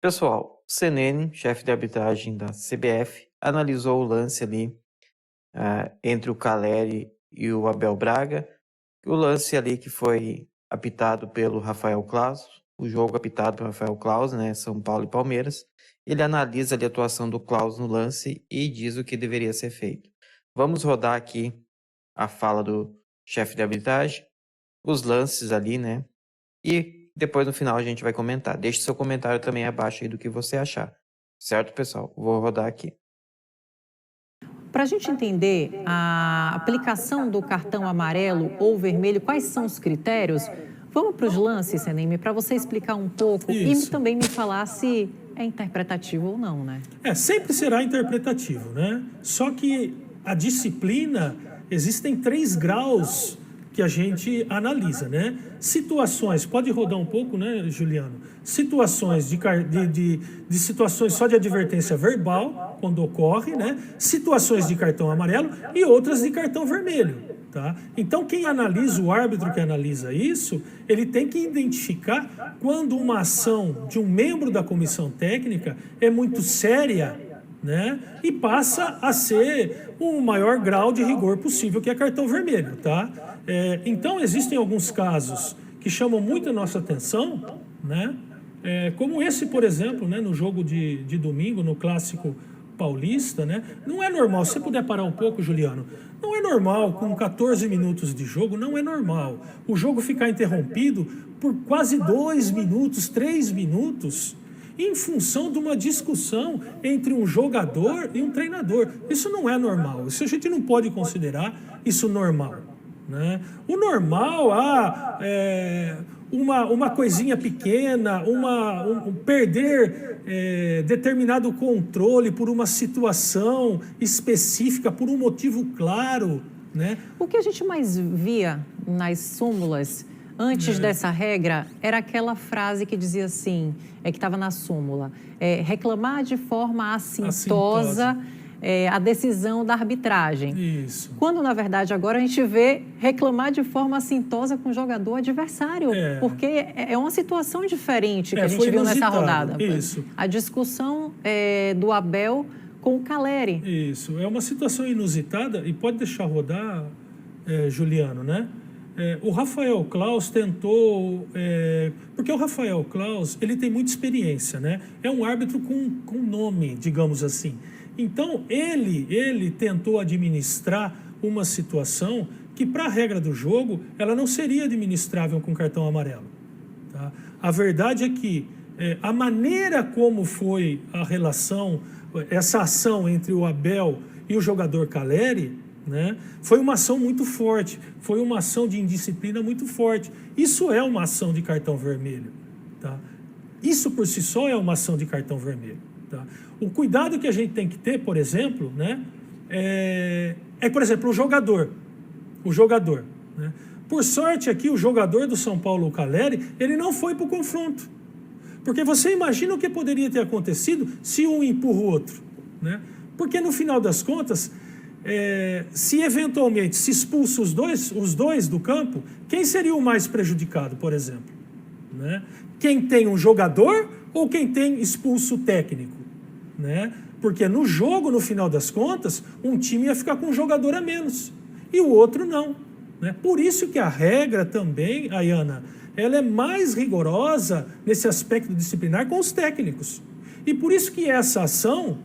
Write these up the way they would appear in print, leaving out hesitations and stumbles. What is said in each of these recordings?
Pessoal, o CNN, chefe de arbitragem da CBF, analisou o lance ali entre o Caleri e o Abel Braga. O lance ali que foi apitado pelo Rafael Claus, o jogo apitado pelo Rafael Claus, né, São Paulo e Palmeiras. Ele analisa ali a atuação do Claus no lance e diz o que deveria ser feito. Vamos rodar aqui a fala do chefe de arbitragem, os lances ali, né? E depois no final a gente vai comentar. Deixe seu comentário também abaixo aí do que você achar. Certo, pessoal? Vou rodar aqui. Para a gente entender a aplicação do cartão amarelo ou vermelho, quais são os critérios? Vamos para os lances, Senime, para você explicar um pouco Isso. e também me falar se é interpretativo ou não, né? Sempre será interpretativo, né? Só que a disciplina, existem 3 graus que a gente analisa, né? Situações, pode rodar um pouco, né, Juliano? Situações de situações só de advertência verbal, quando ocorre, né? Situações de cartão amarelo e outras de cartão vermelho. Tá? Então, quem analisa, o árbitro que analisa isso, ele tem que identificar quando uma ação de um membro da comissão técnica é muito séria, né? E passa a ser o maior grau de rigor possível, que é cartão vermelho. Tá? Então, existem alguns casos que chamam muito a nossa atenção, né? Como esse, por exemplo, né, no jogo de domingo, no Clássico Paulista, né? Não é normal, se você puder parar um pouco, Juliano, não é normal, com 14 minutos de jogo, não é normal o jogo ficar interrompido por quase 2 minutos, 3 minutos, em função de uma discussão entre um jogador e um treinador. Isso não é normal, isso a gente não pode considerar isso normal, né? O normal, uma coisinha pequena, perder determinado controle por uma situação específica, por um motivo claro, né? O que a gente mais via nas súmulas antes dessa regra era aquela frase que dizia assim, que estava na súmula, reclamar de forma assintosa a decisão da arbitragem. Isso. Quando, na verdade, agora a gente vê reclamar de forma assintosa com o jogador adversário, porque é uma situação diferente que a gente viu nessa rodada. Isso. A discussão do Abel com o Caleri. Isso, é uma situação inusitada, e pode deixar rodar, Juliano, né? O Rafael Claus tentou, porque o Rafael Claus, ele tem muita experiência, né? É um árbitro com nome, digamos assim. Então, ele tentou administrar uma situação que, para a regra do jogo, ela não seria administrável com cartão amarelo. Tá? A verdade é que a maneira como foi a relação, essa ação entre o Abel e o jogador Caleri, né, foi uma ação muito forte, foi uma ação de indisciplina muito forte. Isso é uma ação de cartão vermelho. Tá? Isso por si só é uma ação de cartão vermelho. Tá? O cuidado que a gente tem que ter, por exemplo, né, por exemplo, o jogador. Né? Por sorte aqui, o jogador do São Paulo, o Caleri, ele não foi para o confronto. Porque você imagina o que poderia ter acontecido se um empurra o outro. Né? Porque no final das contas, se eventualmente se expulsa os dois do campo, quem seria o mais prejudicado, por exemplo? Né? Quem tem um jogador ou quem tem expulso o técnico? Né? Porque no jogo, no final das contas, um time ia ficar com um jogador a menos e o outro não. Né? Por isso que a regra também, Ayana, ela é mais rigorosa nesse aspecto disciplinar com os técnicos. E por isso que essa ação,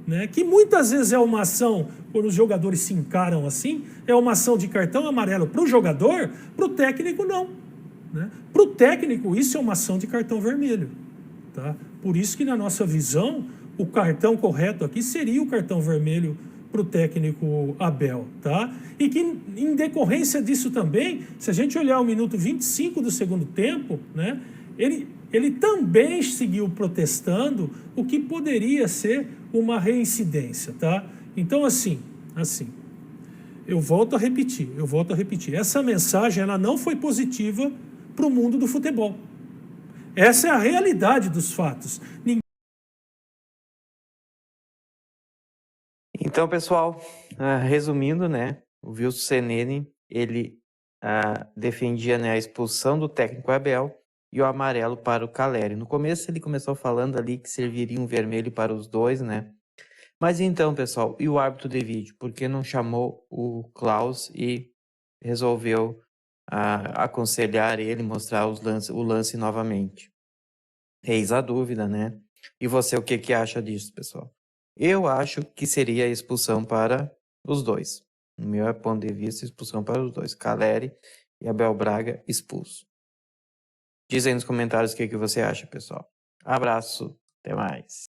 né, que muitas vezes é uma ação, quando os jogadores se encaram assim, é uma ação de cartão amarelo para o jogador, para o técnico não. Né? Para o técnico, isso é uma ação de cartão vermelho. Tá? Por isso que, na nossa visão, o cartão correto aqui seria o cartão vermelho para o técnico Abel. Tá? E que, em decorrência disso também, se a gente olhar o minuto 25 do segundo tempo, né, ele também seguiu protestando o que poderia ser uma reincidência. Tá? Então, assim, eu volto a repetir. Essa mensagem ela não foi positiva para o mundo do futebol. Essa é a realidade dos fatos. Então, pessoal, resumindo, né, o Wilson Senene, ele defendia, né, a expulsão do técnico Abel e o amarelo para o Caleri. No começo ele começou falando ali que serviria um vermelho para os dois, né? Mas então, pessoal, e o árbitro de vídeo? Por que não chamou o Klaus e resolveu aconselhar ele, mostrar o lance novamente? Eis a dúvida, né? E você, o que acha disso, pessoal? Eu acho que seria a expulsão para os dois. No meu ponto de vista, expulsão para os dois. Caleri e Abel Braga expulso. Diz aí nos comentários o que você acha, pessoal. Abraço, até mais.